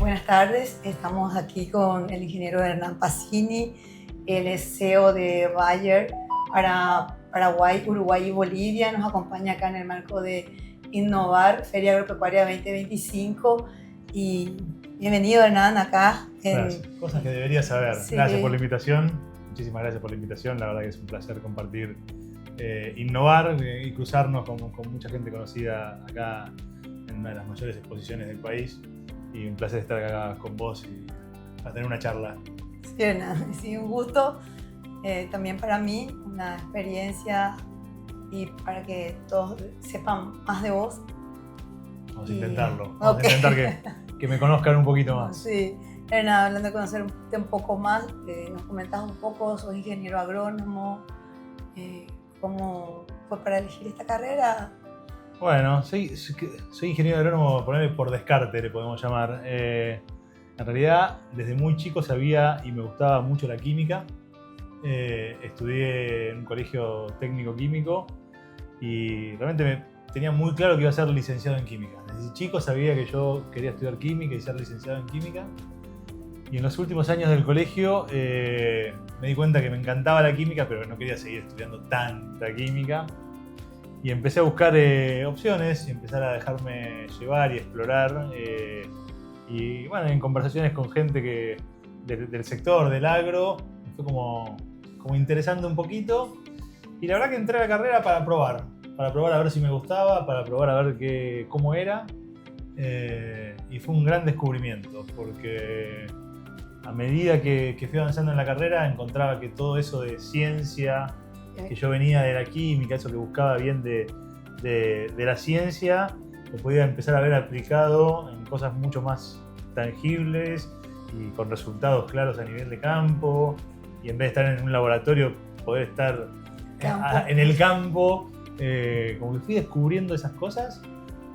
Buenas tardes, estamos aquí con el ingeniero Hernán Pacini, él es CEO de Bayer para Paraguay, Uruguay y Bolivia. Nos acompaña acá en el marco de Innovar, Feria Agropecuaria 2025. Y bienvenido, Hernán, acá. Gracias. Cosas que deberías saber. Sí. Gracias por la invitación. Muchísimas gracias por la invitación. La verdad que es un placer compartir, innovar y cruzarnos con mucha gente conocida acá en una de las mayores exposiciones del país. Y un placer estar acá con vos y para tener una charla. Sí, Hernán, sí, un gusto. También para mí, una experiencia y para que todos sepan más de vos. Vamos a intentarlo. Vamos a intentar que me conozcan un poquito más. Sí, Hernán, hablando de conocerte un poco más, nos comentas un poco, sos ingeniero agrónomo, ¿cómo fue para elegir esta carrera? Bueno, soy ingeniero agrónomo, por descarte le podemos llamar. En realidad, desde muy chico sabía y me gustaba mucho la química. Estudié en un colegio técnico químico y realmente tenía muy claro que iba a ser licenciado en química. Desde chico sabía que yo quería estudiar química y ser licenciado en química. Y en los últimos años del colegio me di cuenta que me encantaba la química, pero no quería seguir estudiando tanta química. Y empecé a buscar opciones y empezar a dejarme llevar y explorar. Y bueno, en conversaciones con gente del sector, del agro, me fue como interesando un poquito. Y la verdad que entré a la carrera para probar a ver si me gustaba, para probar a ver cómo era. Y fue un gran descubrimiento, porque a medida que fui avanzando en la carrera encontraba que todo eso de ciencia, que yo venía de la química, eso que buscaba bien de la ciencia, lo podía empezar a ver aplicado en cosas mucho más tangibles y con resultados claros a nivel de campo, y en vez de estar en un laboratorio, poder estar en el campo. Como que fui descubriendo esas cosas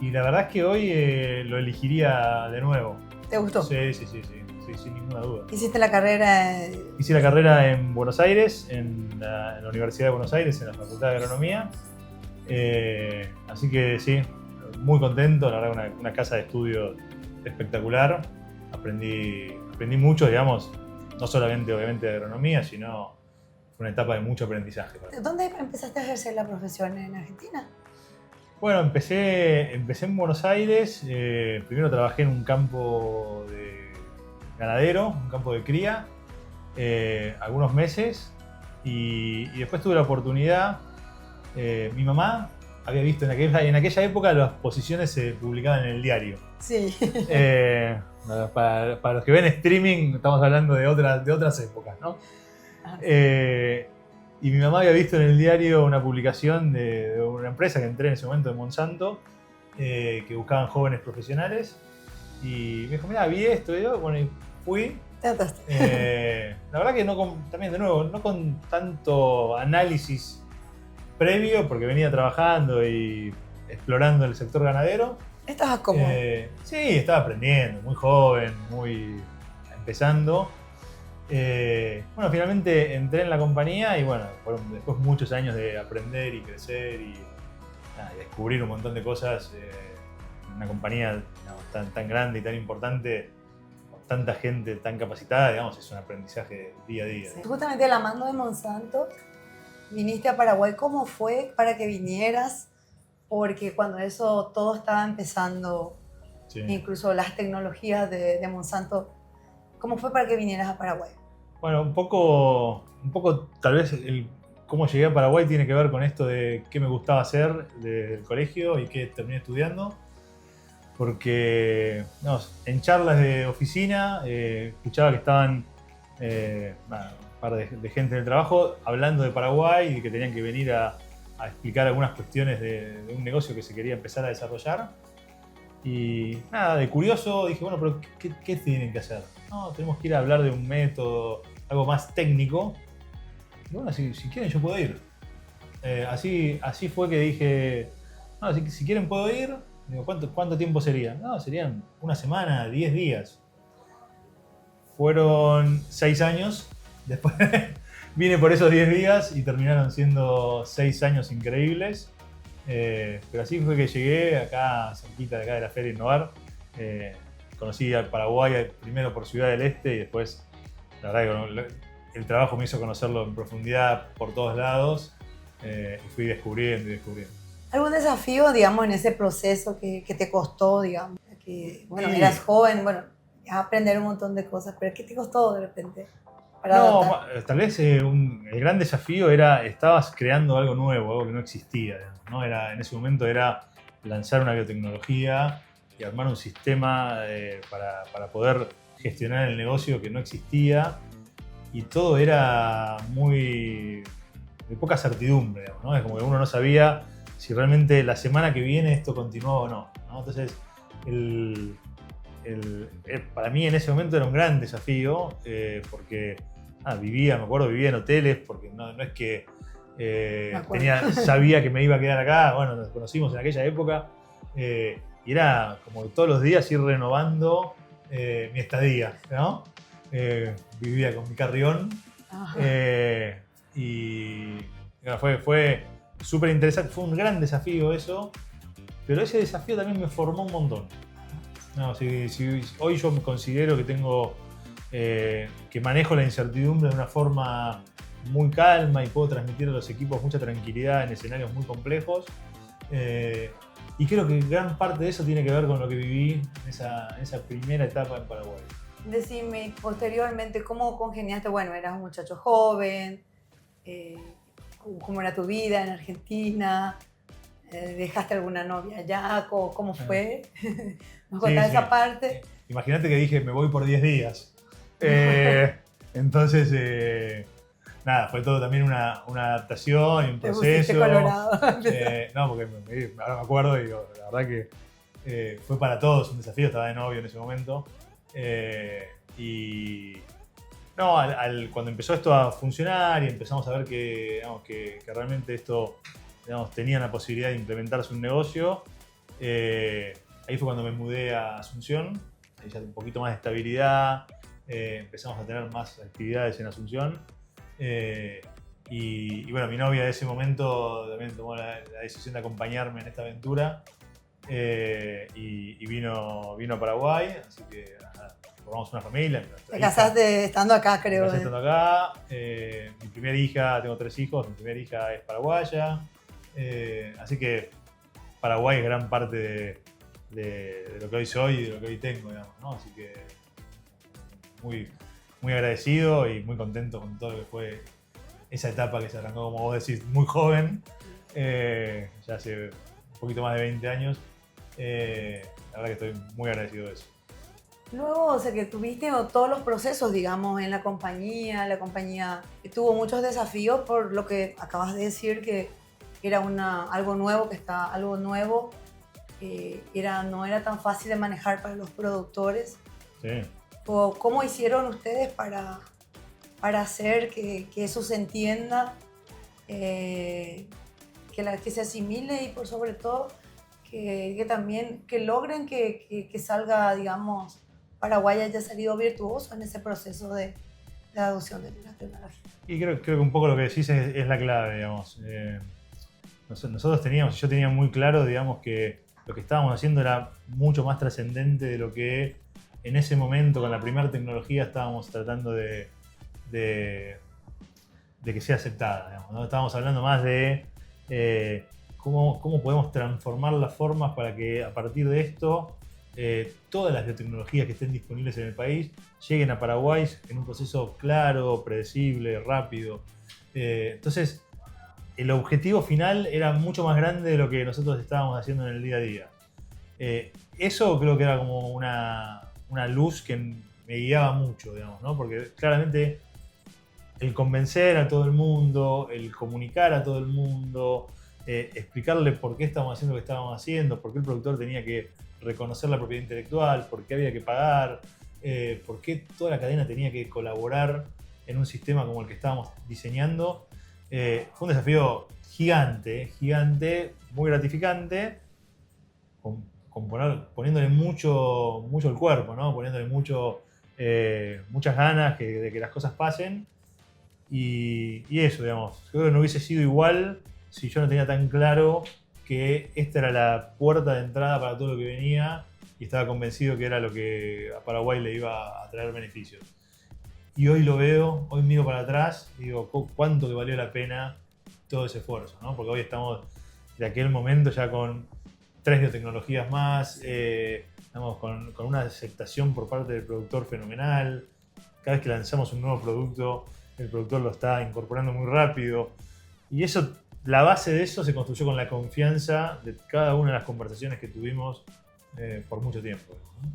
y la verdad es que hoy lo elegiría de nuevo. ¿Te gustó? Sí, sin ninguna duda. ¿Hiciste la carrera? Hice la carrera en Buenos Aires, en la Universidad de Buenos Aires, en la Facultad de Agronomía. Así que sí, muy contento, la verdad, una casa de estudio espectacular. Aprendí mucho, digamos, no solamente obviamente de agronomía, sino fue una etapa de mucho aprendizaje. ¿Dónde empezaste a ejercer la profesión? ¿En Argentina? Bueno, empecé en Buenos Aires. Primero trabajé en un campo de ganadero, un campo de cría, algunos meses, y después tuve la oportunidad. Mi mamá había visto en aquella época las posiciones se publicaban en el diario. Sí. Para los que ven streaming, estamos hablando de otras épocas, ¿no? Y mi mamá había visto en el diario una publicación de una empresa que entré en ese momento, de Monsanto, que buscaban jóvenes profesionales. Y me dijo, mira, vi esto. Y yo, bueno, y fui. La verdad que también, de nuevo, no con tanto análisis previo, porque venía trabajando y explorando el sector ganadero. ¿Estabas cómodo? Sí, estaba aprendiendo, muy joven, muy empezando. Bueno, finalmente entré en la compañía y bueno, fueron después muchos años de aprender y crecer y descubrir un montón de cosas. Una compañía, digamos, tan grande y tan importante, con tanta gente tan capacitada, digamos, es un aprendizaje día a día. Sí. Justamente a la mano de Monsanto, viniste a Paraguay. ¿Cómo fue para que vinieras? Porque cuando eso todo estaba empezando, sí, incluso las tecnologías de Monsanto, ¿cómo fue para que vinieras a Paraguay? Bueno, un poco tal vez cómo llegué a Paraguay tiene que ver con esto de qué me gustaba hacer del colegio y qué terminé estudiando. Porque en charlas de oficina escuchaba que estaban un par de gente en el trabajo hablando de Paraguay y que tenían que venir a explicar algunas cuestiones de un negocio que se quería empezar a desarrollar. Y nada, de curioso dije, bueno, pero ¿qué tienen que hacer? No, tenemos que ir a hablar de un método, algo más técnico. Y bueno, si quieren yo puedo ir. Así fue que dije, no, si quieren puedo ir. Digo, ¿cuánto tiempo sería? No, serían una semana, 10 días. Fueron 6 años. Después vine por esos 10 días y terminaron siendo 6 años increíbles. Pero así fue que llegué acá, cerquita de acá de la Feria Innovar. conocí a Paraguay primero por Ciudad del Este y después, la verdad que el trabajo me hizo conocerlo en profundidad por todos lados y fui descubriendo y descubriendo. ¿Algún desafío, digamos, en ese proceso que te costó, digamos? Que, bueno, Sí. eras joven, bueno, a aprender un montón de cosas, pero ¿qué te costó de repente? No, tal vez el gran desafío era, estabas creando algo nuevo, algo que no existía, digamos, ¿no? En ese momento era lanzar una biotecnología y armar un sistema para poder gestionar el negocio que no existía, y todo era de poca certidumbre, digamos, ¿no? Es como que uno no sabía si realmente la semana que viene esto continuaba o no, ¿no? Entonces, para mí en ese momento era un gran desafío porque me acuerdo, vivía en hoteles porque no es que sabía que me iba a quedar acá. Bueno, nos conocimos en aquella época y era como todos los días ir renovando mi estadía, ¿no? Vivía con mi carrión y bueno, fue súper interesante, fue un gran desafío eso, pero ese desafío también me formó un montón. No, hoy yo me considero que que manejo la incertidumbre de una forma muy calma y puedo transmitir a los equipos mucha tranquilidad en escenarios muy complejos. Y creo que gran parte de eso tiene que ver con lo que viví en esa primera etapa en Paraguay. Decime, posteriormente, ¿cómo congeniaste? Bueno, eras un muchacho joven, ¿cómo era tu vida en Argentina? ¿Dejaste alguna novia allá? ¿Cómo fue? ¿Nos contás esa parte? Imagínate que dije, me voy por 10 días. Entonces, nada, fue todo también una adaptación y un proceso. Te pusiste colorado. No, porque ahora me acuerdo y digo, la verdad que fue para todos un desafío, estaba de novio en ese momento. Y no, cuando empezó esto a funcionar y empezamos a ver que realmente esto, digamos, tenía la posibilidad de implementarse un negocio, ahí fue cuando me mudé a Asunción, ahí ya un poquito más de estabilidad, empezamos a tener más actividades en Asunción. Y bueno, mi novia de ese momento también tomó la decisión de acompañarme en esta aventura y vino a Paraguay, así que formamos una familia. Te casaste estando acá, creo. Me casé estando acá. Mi primera hija, tengo 3 hijos, mi primera hija es paraguaya, así que Paraguay es gran parte de lo que hoy soy y de lo que hoy tengo, digamos, ¿no? Así que muy agradecido y muy contento con todo lo que fue esa etapa que se arrancó, como vos decís, muy joven, ya hace un poquito más de 20 años. La verdad que estoy muy agradecido de eso. Luego, o sea, que tuviste todos los procesos, digamos, en la compañía tuvo muchos desafíos por lo que acabas de decir, que era algo nuevo, no era tan fácil de manejar para los productores. Sí. ¿Cómo hicieron ustedes para hacer que eso se entienda, que se asimile y por sobre todo que también logren que salga, digamos, Paraguay haya salido virtuoso en ese proceso de adopción de la tecnología? Y creo que un poco lo que decís es la clave, digamos. Yo tenía muy claro, digamos, que lo que estábamos haciendo era mucho más trascendente de lo que en ese momento, con la primera tecnología, estábamos tratando de que sea aceptada, digamos, ¿no? Estábamos hablando más de cómo podemos transformar las formas para que a partir de esto todas las biotecnologías que estén disponibles en el país lleguen a Paraguay en un proceso claro, predecible, rápido. Entonces, el objetivo final era mucho más grande de lo que nosotros estábamos haciendo en el día a día. Eso creo que era como una luz que me guiaba mucho, digamos, ¿no? Porque claramente el convencer a todo el mundo, el comunicar a todo el mundo, explicarle por qué estábamos haciendo lo que estábamos haciendo, por qué el productor tenía que reconocer la propiedad intelectual, por qué había que pagar, por qué toda la cadena tenía que colaborar en un sistema como el que estábamos diseñando. Fue un desafío gigante, muy gratificante, poniéndole mucho el cuerpo, ¿no? Poniéndole muchas ganas de que las cosas pasen. Y eso, digamos, creo que no hubiese sido igual si yo no tenía tan claro que esta era la puerta de entrada para todo lo que venía y estaba convencido que era lo que a Paraguay le iba a traer beneficios. Y hoy lo veo, hoy miro para atrás y digo, cuánto que valió la pena todo ese esfuerzo, ¿no? Porque hoy estamos de aquel momento ya con 3 biotecnologías más, estamos con una aceptación por parte del productor fenomenal. Cada vez que lanzamos un nuevo producto, el productor lo está incorporando muy rápido. Y eso, la base de eso se construyó con la confianza de cada una de las conversaciones que tuvimos por mucho tiempo, ¿no?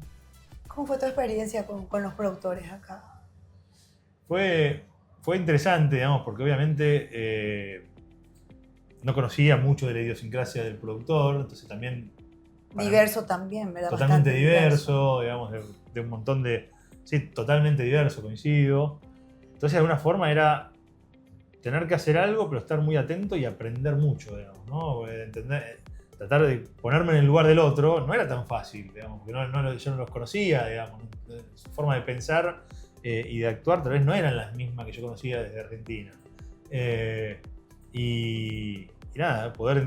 ¿Cómo fue tu experiencia con los productores acá? Fue interesante, digamos, porque obviamente no conocía mucho de la idiosincrasia del productor, entonces también... Diverso también, ¿verdad? Totalmente diverso, digamos, de un montón de... Sí, totalmente diverso, coincido. Entonces, de alguna forma era tener que hacer algo, pero estar muy atento y aprender mucho, digamos, ¿no? Entender, tratar de ponerme en el lugar del otro no era tan fácil, digamos, porque yo no los conocía, digamos. Su forma de pensar y de actuar tal vez no eran las mismas que yo conocía desde Argentina. Y nada, poder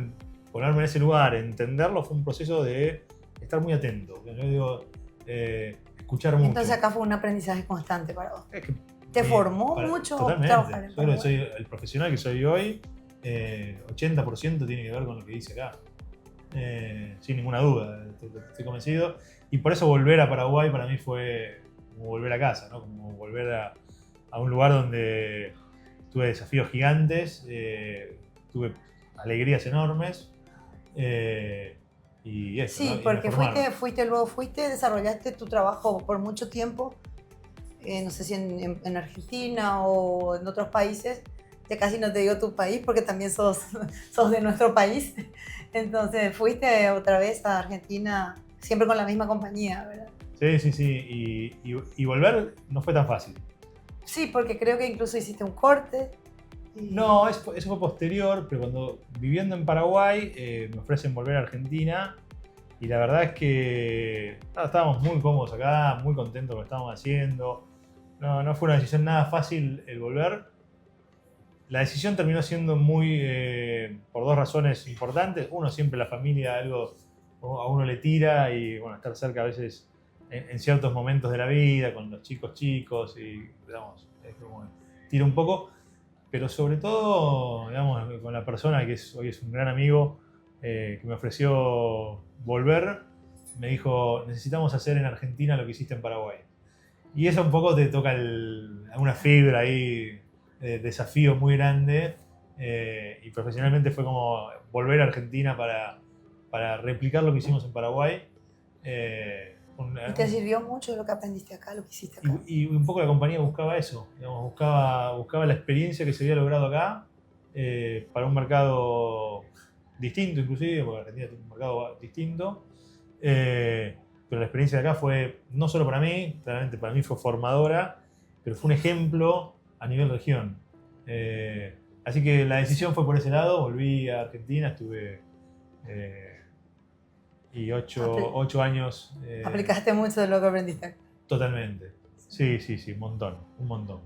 ponerme en ese lugar, entenderlo, fue un proceso de estar muy atento. Yo digo, escuchar mucho. Entonces acá fue un aprendizaje constante para vos. Es que ¿Te formó mucho trabajar en Yo creo que Paraguay? soy el profesional que soy hoy, 80% tiene que ver con lo que hice acá. Sin ninguna duda, estoy convencido. Y por eso volver a Paraguay para mí fue como volver a casa, ¿no? Como volver a un lugar donde tuve desafíos gigantes, tuve alegrías enormes. Y eso, Sí, ¿no? Y porque me fuiste, desarrollaste tu trabajo por mucho tiempo, no sé si en Argentina o en otros países, ya casi no te digo tu país porque también sos de nuestro país, entonces fuiste otra vez a Argentina, siempre con la misma compañía, ¿verdad? Sí. Y volver no fue tan fácil. Sí, porque creo que incluso hiciste un corte. No, eso fue posterior, pero cuando viviendo en Paraguay me ofrecen volver a Argentina y la verdad es que estábamos muy cómodos acá, muy contentos con lo que estábamos haciendo. No fue una decisión nada fácil el volver. La decisión terminó siendo muy por 2 razones importantes. Uno, siempre la familia algo a uno le tira y bueno, estar cerca a veces en ciertos momentos de la vida con los chicos y digamos, es como tira un poco. Pero sobre todo, digamos, con la persona que hoy es un gran amigo, que me ofreció volver, me dijo, necesitamos hacer en Argentina lo que hiciste en Paraguay. Y eso un poco te toca una fibra ahí, de desafío muy grande, y profesionalmente fue como volver a Argentina para replicar lo que hicimos en Paraguay. ¿Y te sirvió mucho lo que aprendiste acá, lo que hiciste acá? Y un poco la compañía buscaba eso, digamos, buscaba la experiencia que se había logrado acá para un mercado distinto inclusive, porque Argentina tiene un mercado distinto, pero la experiencia de acá fue no solo para mí, claramente para mí fue formadora, pero fue un ejemplo a nivel región. Así que la decisión fue por ese lado, volví a Argentina, estuve... y 8 años... Aplicaste mucho de lo que aprendiste. Totalmente. Sí, un montón.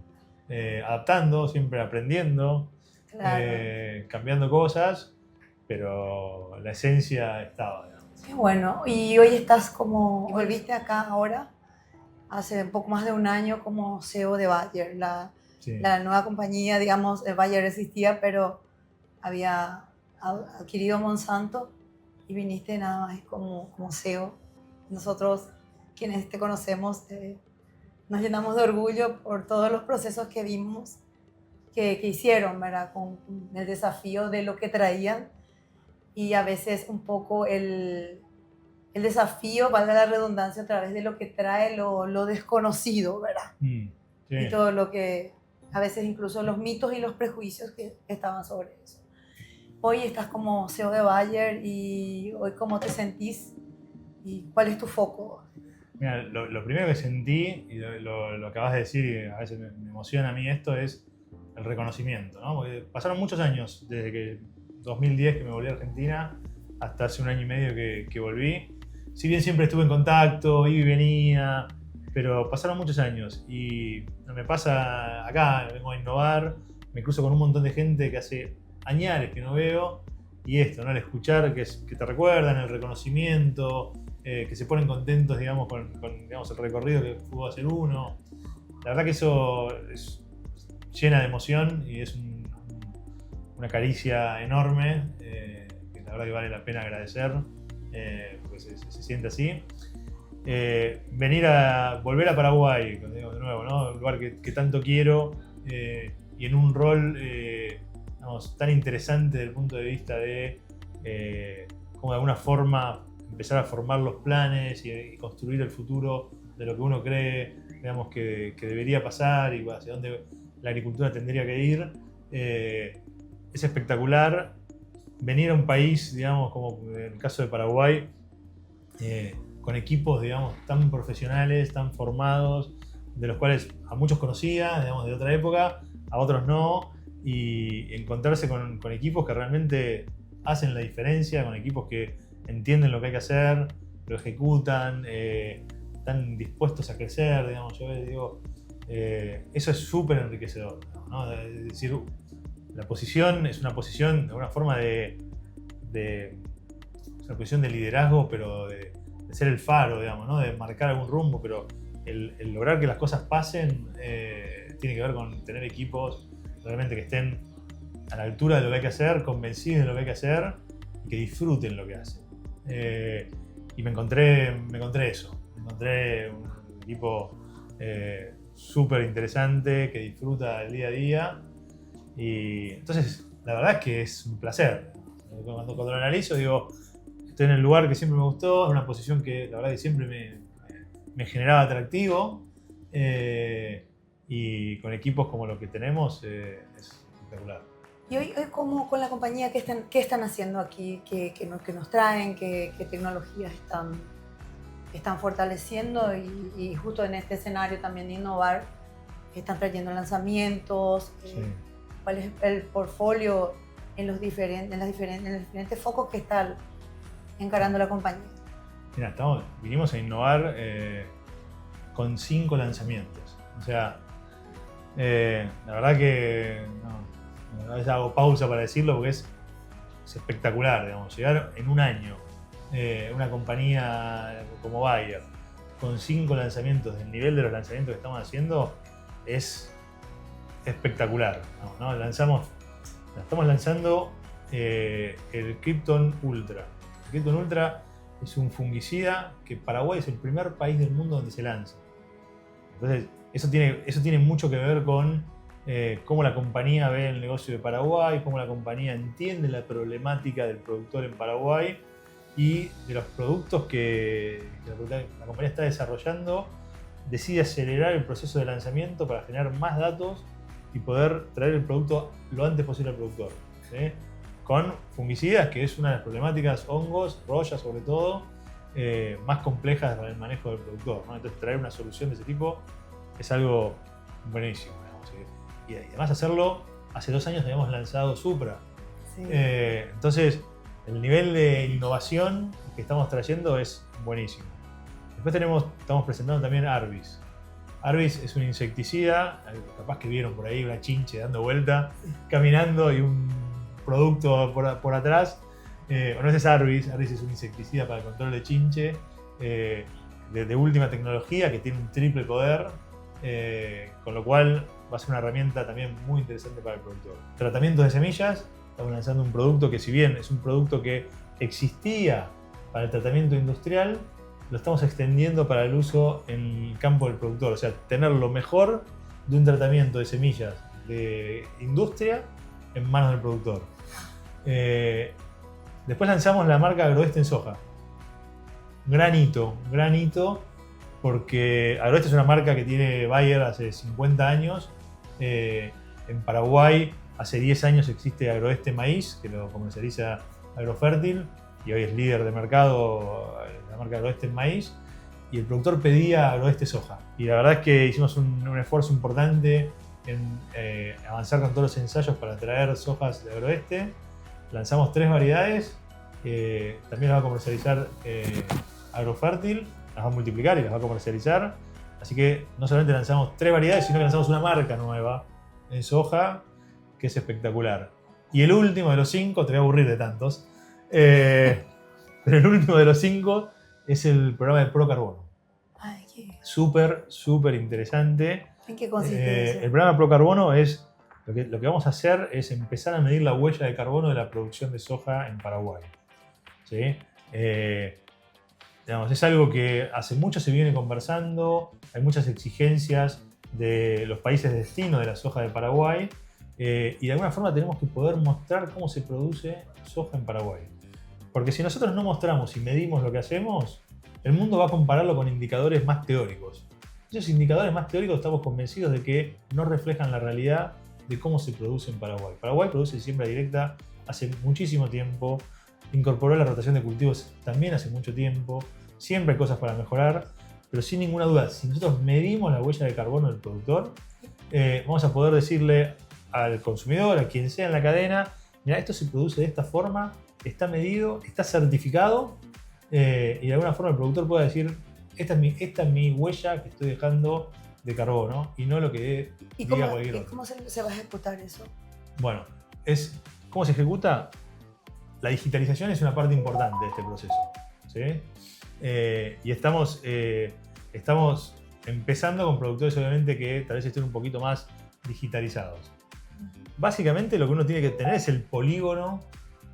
Adaptando, siempre aprendiendo, Claro. cambiando cosas, pero la esencia estaba, digamos. Qué bueno. Y hoy volviste acá ahora, hace un poco más de un año como CEO de Bayer, la nueva compañía, digamos, Bayer existía, pero había adquirido Monsanto y viniste nada más como CEO. Nosotros, quienes te conocemos, nos llenamos de orgullo por todos los procesos que vimos que hicieron, ¿verdad? Con el desafío de lo que traían y a veces un poco el desafío, valga la redundancia, a través de lo que trae lo desconocido, ¿verdad? Sí. Y todo lo que, a veces incluso los mitos y los prejuicios que estaban sobre eso. Hoy estás como CEO de Bayer y hoy ¿cómo te sentís? ¿Y cuál es tu foco? Mira, lo primero que sentí, y lo acabas de decir, y a veces me emociona a mí esto, es el reconocimiento, ¿no? Porque pasaron muchos años, desde que 2010 que me volví a Argentina, hasta hace un año y medio que volví. Si bien siempre estuve en contacto, iba y venía, pero pasaron muchos años. Y me pasa acá, vengo a innovar, me cruzo con un montón de gente que hace años que no veo, y esto, ¿no? El escuchar que te recuerdan, el reconocimiento, que se ponen contentos, digamos, digamos, el recorrido que pudo hacer uno. La verdad que eso llena de emoción y es una caricia enorme, que la verdad que vale la pena agradecer, porque se siente así. Volver a Paraguay, de nuevo, ¿no? Un lugar que tanto quiero, y en un rol digamos, tan interesante desde el punto de vista de cómo de alguna forma empezar a formar los planes y construir el futuro de lo que uno cree, digamos, que debería pasar y hacia dónde la agricultura tendría que ir. Es espectacular venir a un país, digamos, como en el caso de Paraguay, con equipos, digamos, tan profesionales, tan formados, de los cuales a muchos conocía, digamos, de otra época, a otros no, y encontrarse con equipos que realmente hacen la diferencia, con equipos que entienden lo que hay que hacer, lo ejecutan, están dispuestos a crecer, digamos, yo digo, eso es súper enriquecedor, ¿no? Es decir, la posición es una posición de alguna forma es una posición de liderazgo, pero de ser el faro, digamos, ¿no? De marcar algún rumbo, pero el lograr que las cosas pasen tiene que ver con tener equipos realmente que estén a la altura de lo que hay que hacer, convencidos de lo que hay que hacer y que disfruten lo que hacen. Y me encontré eso, me encontré un equipo súper interesante que disfruta el día a día, y entonces la verdad es que es un placer. Cuando lo analizo digo, estoy en el lugar que siempre me gustó, en una posición que la verdad que siempre me generaba atractivo, y con equipos como los que tenemos es espectacular. Y hoy como con la compañía, ¿qué están haciendo aquí? ¿Qué nos traen? ¿Qué tecnologías están fortaleciendo? Y justo en este escenario también de innovar, están trayendo lanzamientos. Sí. ¿Cuál es el portfolio en los diferentes focos que está encarando la compañía? Mira, vinimos a innovar con 5 lanzamientos. O sea, la verdad que a veces hago pausa para decirlo porque es espectacular, digamos, llegar en un año una compañía como Bayer con 5 lanzamientos del nivel de los lanzamientos que estamos haciendo es espectacular, ¿no? Estamos lanzando el Krypton Ultra. El Krypton Ultra es un fungicida que Paraguay es el primer país del mundo donde se lanza. Entonces, eso tiene mucho que ver con cómo la compañía ve el negocio de Paraguay, cómo la compañía entiende la problemática del productor en Paraguay y de los productos que la compañía está desarrollando. Decide acelerar el proceso de lanzamiento para generar más datos y poder traer el producto lo antes posible al productor, ¿sí? Con fungicidas, que es una de las problemáticas, hongos, rollas sobre todo, más complejas para el manejo del productor, ¿no? Entonces traer una solución de ese tipo es algo buenísimo, digamos. Y además hacerlo, hace 2 años habíamos lanzado Supra. Sí. Entonces el nivel de innovación que estamos trayendo es buenísimo. Después estamos presentando también Arvis. Arvis es un insecticida, capaz que vieron por ahí una chinche dando vuelta, caminando y un producto por atrás. No, ese es Arvis. Arvis es un insecticida para el control de chinche, de última tecnología, que tiene un triple poder, con lo cual va a ser una herramienta también muy interesante para el productor. Tratamientos de semillas, estamos lanzando un producto que, si bien es un producto que existía para el tratamiento industrial, lo estamos extendiendo para el uso en el campo del productor, o sea, tener lo mejor de un tratamiento de semillas de industria en manos del productor. Después lanzamos la marca Agroeste en soja. Gran hito, porque Agroeste es una marca que tiene Bayer hace 50 años. En Paraguay hace 10 años existe Agroeste Maíz, que lo comercializa Agrofértil, y hoy es líder de mercado la marca Agroeste en maíz, y el productor pedía Agroeste soja. Y la verdad es que hicimos un esfuerzo importante en avanzar con todos los ensayos para traer sojas de Agroeste. Lanzamos 3 variedades, también las va a comercializar Agrofértil, las va a multiplicar y las va a comercializar. Así que no solamente lanzamos 3 variedades, sino que lanzamos una marca nueva en soja que es espectacular. Y el último de los 5, te voy a aburrir de tantos, pero el último de los 5 es el programa de Procarbono. Ay, qué... Súper interesante. ¿En qué consiste eso? El programa Procarbono es, lo que vamos a hacer es empezar a medir la huella de carbono de la producción de soja en Paraguay. ¿Sí? Digamos, es algo que hace mucho se viene conversando, hay muchas exigencias de los países de destino de la soja de Paraguay, y de alguna forma tenemos que poder mostrar cómo se produce soja en Paraguay. Porque si nosotros no mostramos y medimos lo que hacemos, el mundo va a compararlo con indicadores más teóricos. Esos indicadores más teóricos estamos convencidos de que no reflejan la realidad de cómo se produce en Paraguay. Paraguay produce siembra directa hace muchísimo tiempo, incorporó la rotación de cultivos también hace mucho tiempo, siempre hay cosas para mejorar, pero sin ninguna duda, si nosotros medimos la huella de carbono del productor, vamos a poder decirle al consumidor, a quien sea en la cadena, mira, esto se produce de esta forma, está medido, está certificado, y de alguna forma el productor puede decir, esta es mi huella que estoy dejando de carbono y no lo que diga cualquier otro. ¿Y cómo se va a ejecutar eso? Bueno, ¿cómo se ejecuta? La digitalización es una parte importante de este proceso, ¿sí? Y estamos empezando con productores obviamente que tal vez estén un poquito más digitalizados. Básicamente lo que uno tiene que tener es el polígono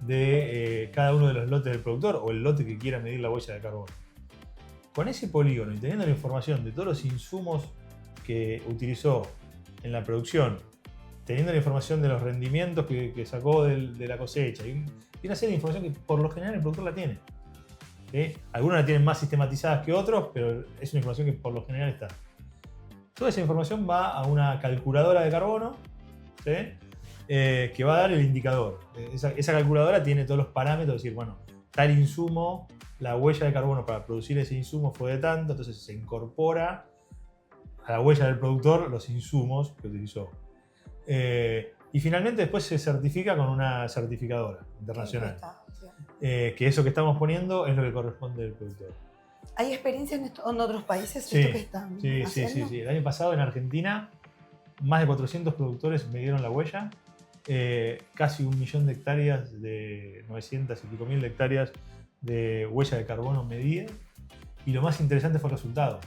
de cada uno de los lotes del productor o el lote que quiera medir la huella de carbono. Con ese polígono y teniendo la información de todos los insumos que utilizó en la producción, teniendo la información de los rendimientos que sacó de la cosecha y una serie de información que por lo general el productor la tiene. ¿Sí? Algunos la tienen más sistematizadas que otros, pero es una información que por lo general está. Toda esa información va a una calculadora de carbono, ¿sí? Que va a dar el indicador. Esa calculadora tiene todos los parámetros, es decir, bueno, tal insumo, la huella de carbono para producir ese insumo fue de tanto, entonces se incorpora a la huella del productor los insumos que utilizó. Y finalmente después se certifica con una certificadora internacional. Que eso que estamos poniendo es lo que corresponde al productor. ¿Hay experiencia en otros países? Sí, ¿Esto que están haciendo? sí. El año pasado en Argentina más de 400 productores medieron la huella. Casi 1 millón de hectáreas, de 900 y pico mil hectáreas de huella de carbono medida. Y lo más interesante fue el resultado.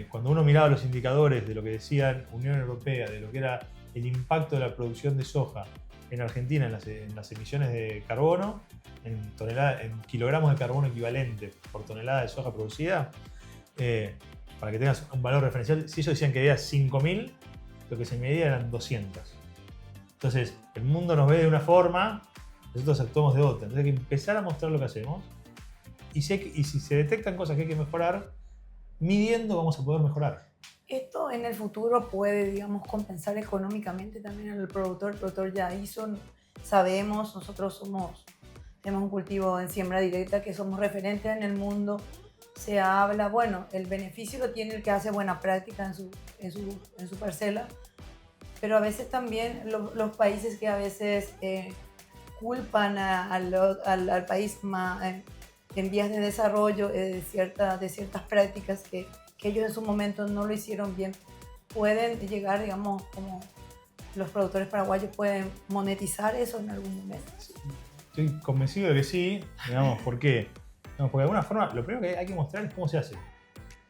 Cuando uno miraba los indicadores de lo que decían Unión Europea, de lo que era el impacto de la producción de soja en Argentina en las emisiones de carbono, en kilogramos de carbono equivalente por tonelada de soja producida, para que tengas un valor referencial, si ellos decían que había 5.000, lo que se medía eran 200. Entonces, el mundo nos ve de una forma, nosotros actuamos de otra. Entonces hay que empezar a mostrar lo que hacemos y si se detectan cosas que hay que mejorar, midiendo vamos a poder mejorar. Esto en el futuro puede, digamos, compensar económicamente también al productor. El productor ya hizo, sabemos, nosotros tenemos un cultivo en siembra directa que somos referentes en el mundo. Se habla, bueno, el beneficio lo tiene el que hace buena práctica en su parcela, pero a veces también los países que a veces culpan al país en vías de desarrollo de ciertas prácticas que ellos en su momento no lo hicieron bien, pueden llegar, digamos, como los productores paraguayos pueden monetizar eso en algún momento. Estoy convencido de que sí, digamos, ¿por qué? Digamos, porque de alguna forma lo primero que hay que mostrar es cómo se hace.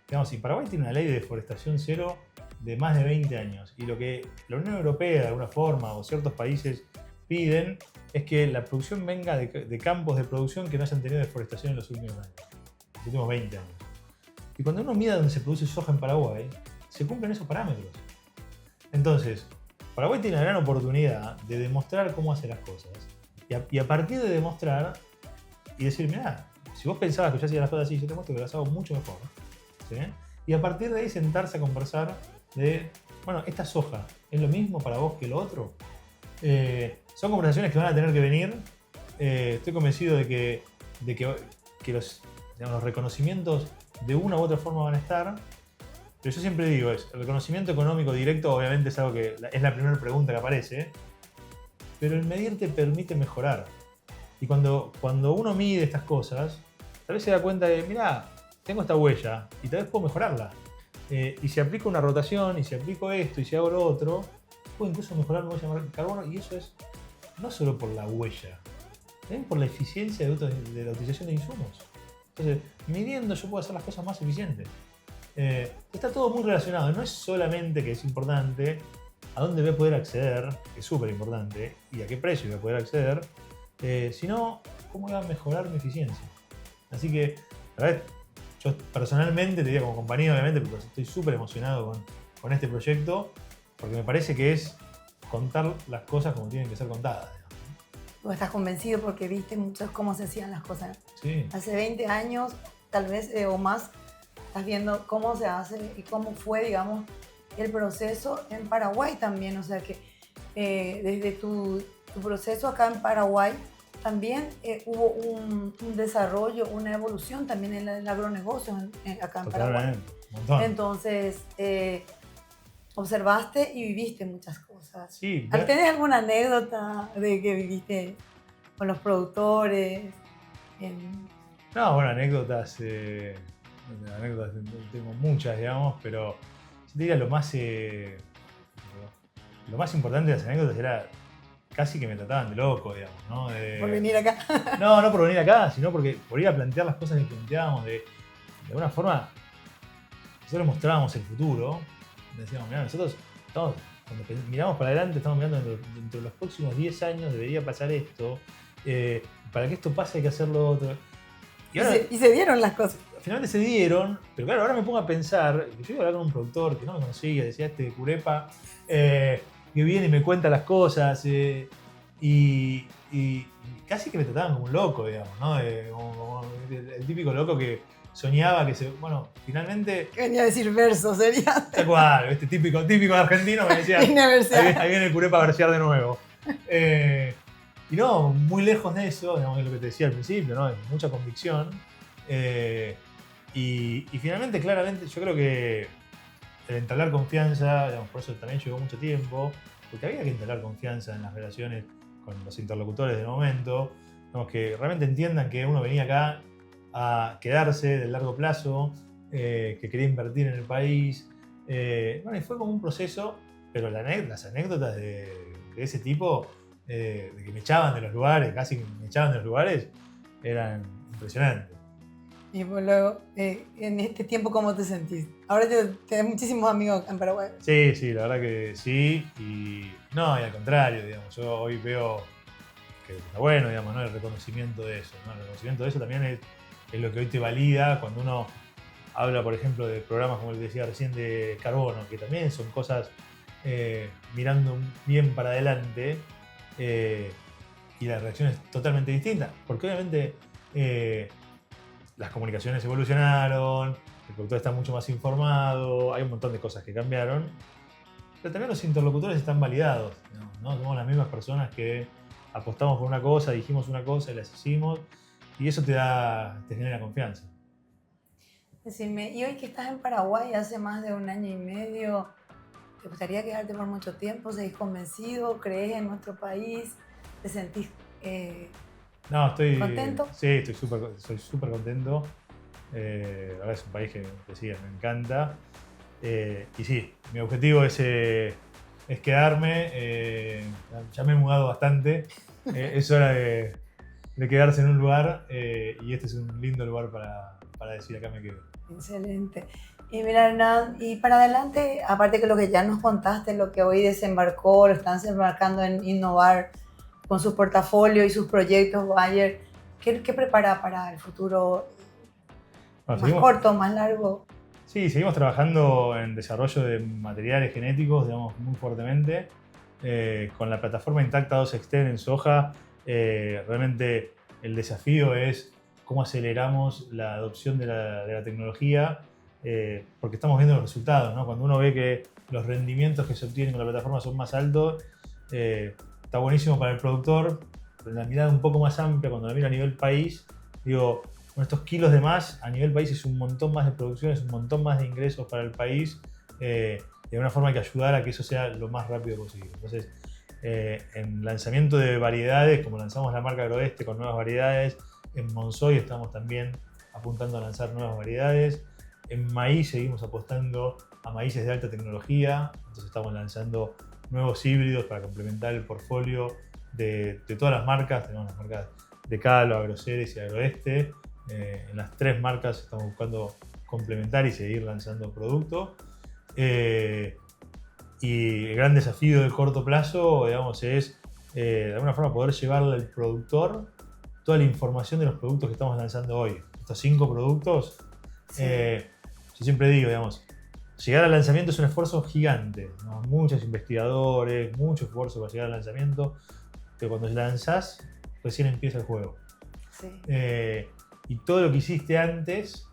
Digamos, si Paraguay tiene una ley de deforestación cero de más de 20 años y lo que la Unión Europea de alguna forma o ciertos países piden es que la producción venga de campos de producción que no hayan tenido deforestación en los últimos años, los últimos 20 años. Y cuando uno mira donde se produce soja en Paraguay, se cumplen esos parámetros. Entonces, Paraguay tiene una gran oportunidad de demostrar cómo hace las cosas. Y a partir de demostrar y decir, mirá, si vos pensabas que yo hacía las cosas así, yo te muestro que las hago mucho mejor. ¿Sí? Y a partir de ahí sentarse a conversar de, bueno, esta soja, ¿es lo mismo para vos que lo otro? Son conversaciones que van a tener que venir. Estoy convencido de que los reconocimientos de una u otra forma van a estar, pero yo siempre digo, el reconocimiento económico directo obviamente es algo que es la primera pregunta que aparece, pero el medir te permite mejorar. Y cuando uno mide estas cosas, tal vez se da cuenta de, mirá, tengo esta huella y tal vez puedo mejorarla. Y si aplico una rotación, y si aplico esto, y si hago lo otro, puedo incluso mejorar mi huella de carbono, y eso es no solo por la huella, también por la eficiencia de la utilización de insumos. Entonces, midiendo yo puedo hacer las cosas más eficientes. Está todo muy relacionado, no es solamente que es importante a dónde voy a poder acceder, que es súper importante, y a qué precio voy a poder acceder, sino cómo voy a mejorar mi eficiencia. Así que, a ver, yo personalmente, te diría como compañía, obviamente, porque estoy súper emocionado con este proyecto, porque me parece que es contar las cosas como tienen que ser contadas. ¿O estás convencido porque viste mucho cómo se hacían las cosas? Sí. Hace 20 años, tal vez, o más, estás viendo cómo se hace y cómo fue, digamos, el proceso en Paraguay también. O sea que desde tu proceso acá en Paraguay también hubo un desarrollo, una evolución también en el agronegocio acá en Paraguay. Un montón. Entonces, observaste y viviste muchas cosas. Sí. ¿Tienes alguna anécdota de que viviste con los productores? No, bueno, anécdotas tengo muchas, digamos, pero yo diría lo más importante de las anécdotas era casi que me trataban de loco, digamos, ¿no? Por venir acá. No por venir acá, sino porque por ir a plantear las cosas que planteábamos de alguna forma. Nosotros mostrábamos el futuro, decíamos, mirá, nosotros estamos, cuando miramos para adelante, estamos mirando dentro de los próximos 10 años debería pasar esto, para que esto pase hay que hacer lo otro. Y se dieron las cosas. Finalmente se dieron, pero claro, ahora me pongo a pensar, que yo iba a hablar con un productor que no me conocía, decía de Curepa, que viene y me cuenta las cosas, y casi que me trataban como un loco, digamos, ¿no? Como el típico loco que soñaba que finalmente... Que venía a decir verso, sería. Tal cual, este típico argentino me decía, ahí viene el Curepa a versear de nuevo. Y no, muy lejos de eso, digamos, es lo que te decía al principio, ¿no? Mucha convicción. Y finalmente, claramente, yo creo que el entablar confianza, digamos, por eso también llevó mucho tiempo, porque había que entablar confianza en las relaciones con los interlocutores del momento, digamos, que realmente entiendan que uno venía acá a quedarse de largo plazo, que quería invertir en el país. Y fue como un proceso, pero las anécdotas de ese tipo, de que me echaban de los lugares, casi me echaban de los lugares, eran impresionantes. Y pues luego, en este tiempo, ¿cómo te sentís? Ahora tenés muchísimos amigos en Paraguay. Sí, la verdad que sí. Y al contrario, digamos, yo hoy veo que está bueno, digamos, ¿no? El reconocimiento de eso, ¿no? El reconocimiento de eso también es lo que hoy te valida cuando uno habla, por ejemplo, de programas como el que decía recién de carbono, que también son cosas mirando bien para adelante, y la reacción es totalmente distinta, porque obviamente las comunicaciones evolucionaron, el productor está mucho más informado, hay un montón de cosas que cambiaron, pero también los interlocutores están validados, ¿no? Somos las mismas personas que apostamos por una cosa, dijimos una cosa y las hicimos, y eso te genera confianza. Decime, y hoy que estás en Paraguay hace más de 1 año y medio, ¿te gustaría quedarte por mucho tiempo? ¿Seguís convencido? ¿Crees en nuestro país? ¿Te sentís contento? Sí, soy súper contento. La verdad es un país que sí, me encanta. Y sí, mi objetivo es quedarme. Ya me he mudado bastante. Es hora de quedarse en un lugar, y este es un lindo lugar para decir acá me quedo. Excelente. Y mira, Hernán, y para adelante, aparte que lo que ya nos contaste, lo que hoy desembarcó, lo están desembarcando en innovar con sus portafolios y sus proyectos Bayer, ¿qué prepara para el futuro? ¿Más corto, más largo? Sí, seguimos trabajando en desarrollo de materiales genéticos, digamos, muy fuertemente. Con la plataforma Intacta 2 Extend en soja, realmente el desafío es cómo aceleramos la adopción de la tecnología, porque estamos viendo los resultados, ¿no? Cuando uno ve que los rendimientos que se obtienen con la plataforma son más altos, está buenísimo para el productor, pero la mirada un poco más amplia, cuando la miro a nivel país, digo, con estos kilos de más, a nivel país es un montón más de producción, es un montón más de ingresos para el país, de alguna forma hay que ayudar a que eso sea lo más rápido posible. Entonces, en lanzamiento de variedades, como lanzamos la marca Agroeste con nuevas variedades, en Monzoy estamos también apuntando a lanzar nuevas variedades, en maíz seguimos apostando a maíces de alta tecnología, entonces estamos lanzando nuevos híbridos para complementar el portfolio de todas las marcas. Tenemos las marcas de Calo, Agroceres y Agroeste. En las 3 marcas estamos buscando complementar y seguir lanzando productos. Y el gran desafío del corto plazo, digamos, es de alguna forma poder llevarle al productor toda la información de los productos que estamos lanzando hoy. Estos 5 productos, Sí. yo siempre digo, digamos, llegar al lanzamiento es un esfuerzo gigante, ¿no? Muchos investigadores, mucho esfuerzo para llegar al lanzamiento, pero cuando lanzás, recién empieza el juego. Sí. Y todo lo que hiciste antes,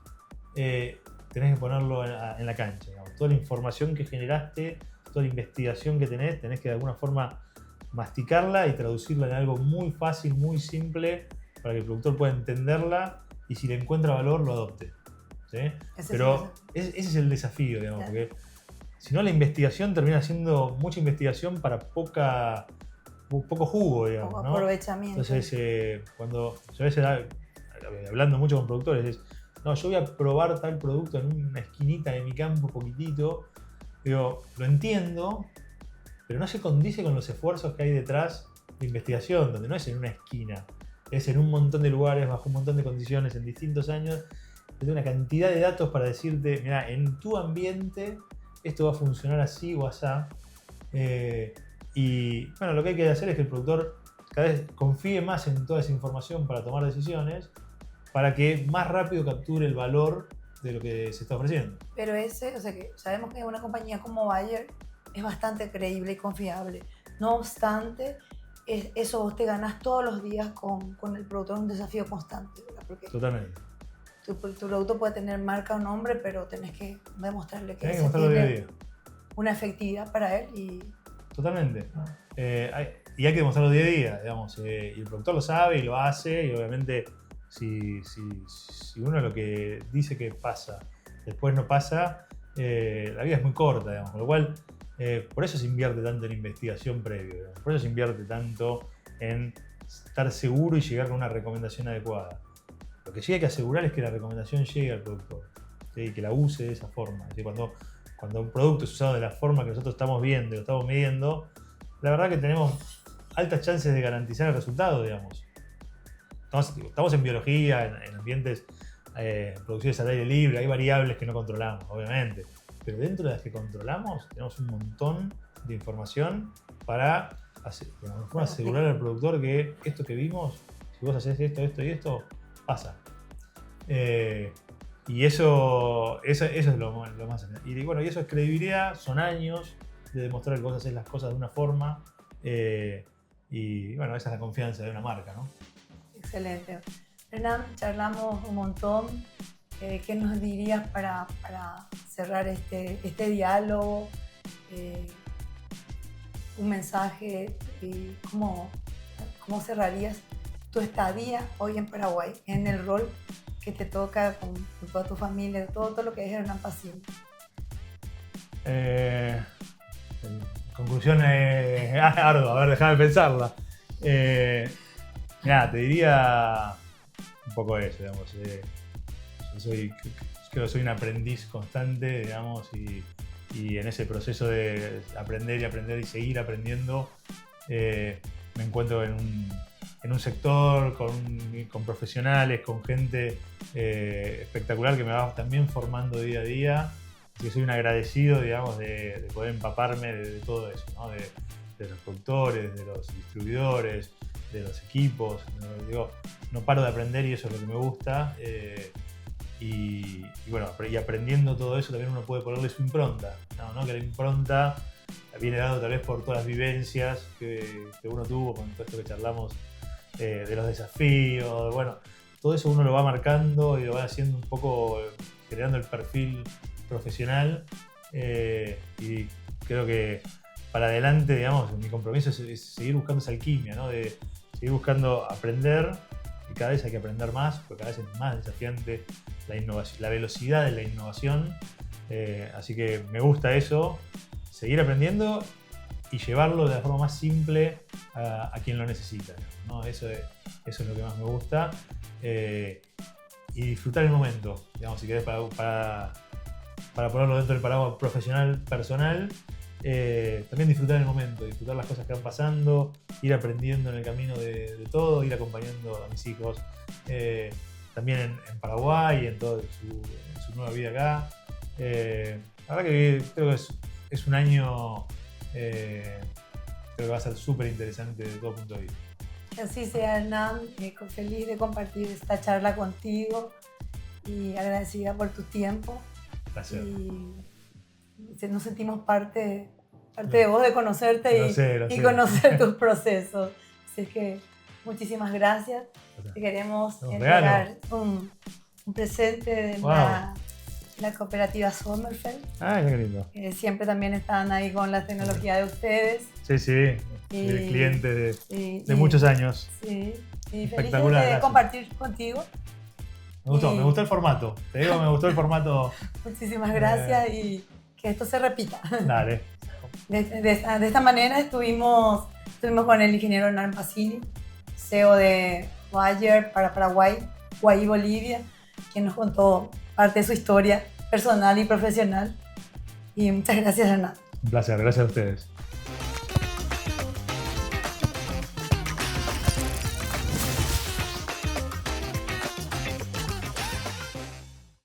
tenés que ponerlo en la cancha, digamos. Toda la información que generaste, toda la investigación que tenés que de alguna forma masticarla y traducirla en algo muy fácil, muy simple, para que el productor pueda entenderla y si le encuentra valor, lo adopte. ¿Sí? Pero ese es el desafío, digamos, claro. porque si no la investigación termina siendo mucha investigación para poco jugo, digamos, Poco ¿no? aprovechamiento. Entonces, cuando yo a veces hablando mucho con productores, es, no, yo voy a probar tal producto en una esquinita de mi campo, poquitito, digo, lo entiendo, pero no se condice con los esfuerzos que hay detrás de investigación, donde no es en una esquina, es en un montón de lugares, bajo un montón de condiciones, en distintos años. Tengo una cantidad de datos para decirte, mira, en tu ambiente esto va a funcionar así o asá. Y bueno, lo que hay que hacer es que el productor cada vez confíe más en toda esa información para tomar decisiones, para que más rápido capture el valor de lo que se está ofreciendo. Pero o sea que sabemos que una compañía como Bayer es bastante creíble y confiable. No obstante, eso vos te ganás todos los días con el producto, es un desafío constante, ¿verdad? Porque Totalmente. tu producto puede tener marca o nombre, pero tenés que demostrarle que Tenés que ese mostrarlo día a tiene día. una efectividad para él y Totalmente. Y hay que demostrarlo día a día, digamos. Y el productor lo sabe y lo hace, y obviamente si uno lo que dice que pasa, después no pasa, la vida es muy corta, digamos. Con lo cual, por eso se invierte tanto en investigación previa, digamos. Por eso se invierte tanto en estar seguro y llegar con una recomendación adecuada. Lo que sí hay que asegurar es que la recomendación llegue al productor, ¿sí? Y que la use de esa forma. ¿Sí? Cuando un producto es usado de la forma que nosotros estamos viendo y lo estamos midiendo, la verdad que tenemos altas chances de garantizar el resultado, digamos. Estamos en biología, en ambientes, producciones al aire libre, hay variables que no controlamos, obviamente. Pero dentro de las que controlamos, tenemos un montón de información para asegurar al productor que esto que vimos, si vos haces esto, esto y esto, pasa. Y eso es lo más. Y bueno, y eso es credibilidad, son años de demostrar que vos haces las cosas de una forma. Y bueno, esa es la confianza de una marca, ¿no? excelente. Hernán, charlamos un montón. ¿Qué nos dirías para cerrar este diálogo? Un mensaje y cómo cerrarías tu estadía hoy en Paraguay, en el rol que te toca con toda tu familia, todo lo que es Hernán Pacini. Conclusión ardua, a ver, déjame pensarla. Nada, te diría un poco eso, digamos. Yo creo que soy un aprendiz constante, digamos, y en ese proceso de aprender y aprender y seguir aprendiendo, me encuentro en un sector con profesionales, con gente espectacular que me va también formando día a día. Así que soy un agradecido, digamos, de poder empaparme de todo eso, ¿no? De los productores, de los distribuidores, de los equipos. No paro de aprender y eso es lo que me gusta. Y bueno, y aprendiendo todo eso también uno puede ponerle su impronta, ¿no? Que la impronta viene dado tal vez por todas las vivencias que uno tuvo con todo esto que charlamos de los desafíos. Bueno, todo eso uno lo va marcando y lo va haciendo un poco, generando el perfil profesional, y creo que para adelante, digamos, mi compromiso es seguir buscando esa alquimia, ¿no? De seguir buscando aprender, y cada vez hay que aprender más, porque cada vez es más desafiante la innovación, la velocidad de la innovación, así que me gusta eso, seguir aprendiendo y llevarlo de la forma más simple a quien lo necesita, ¿no? Eso es lo que más me gusta, y disfrutar el momento, digamos, si querés, para ponerlo dentro del paraguas profesional, personal, también disfrutar el momento, disfrutar las cosas que van pasando, ir aprendiendo en el camino de todo, ir acompañando a mis hijos. También en Paraguay, en su nueva vida acá. La verdad que creo que es un año, creo que va a ser súper interesante desde todo punto de vista. Que así sea, Hernán. Feliz de compartir esta charla contigo y agradecida por tu tiempo. Gracias. Y nos sentimos parte de vos, de conocerte y conocer tus procesos. Así que muchísimas gracias. Te queremos entregar un presente de la cooperativa Sommerfeld. Qué lindo. Siempre también están ahí con la tecnología de ustedes. Sí, clientes de muchos años. Sí, y espectacular. Feliz de compartir contigo. Me gustó el formato. Te digo, me gustó el formato. Muchísimas gracias y que esto se repita. Dale. De esta manera estuvimos con el ingeniero Hernán Pasini, CEO de Bayer para Paraguay, Uruguay y Bolivia, quien nos contó parte de su historia personal y profesional. Y muchas gracias, Hernán. Un placer, gracias a ustedes.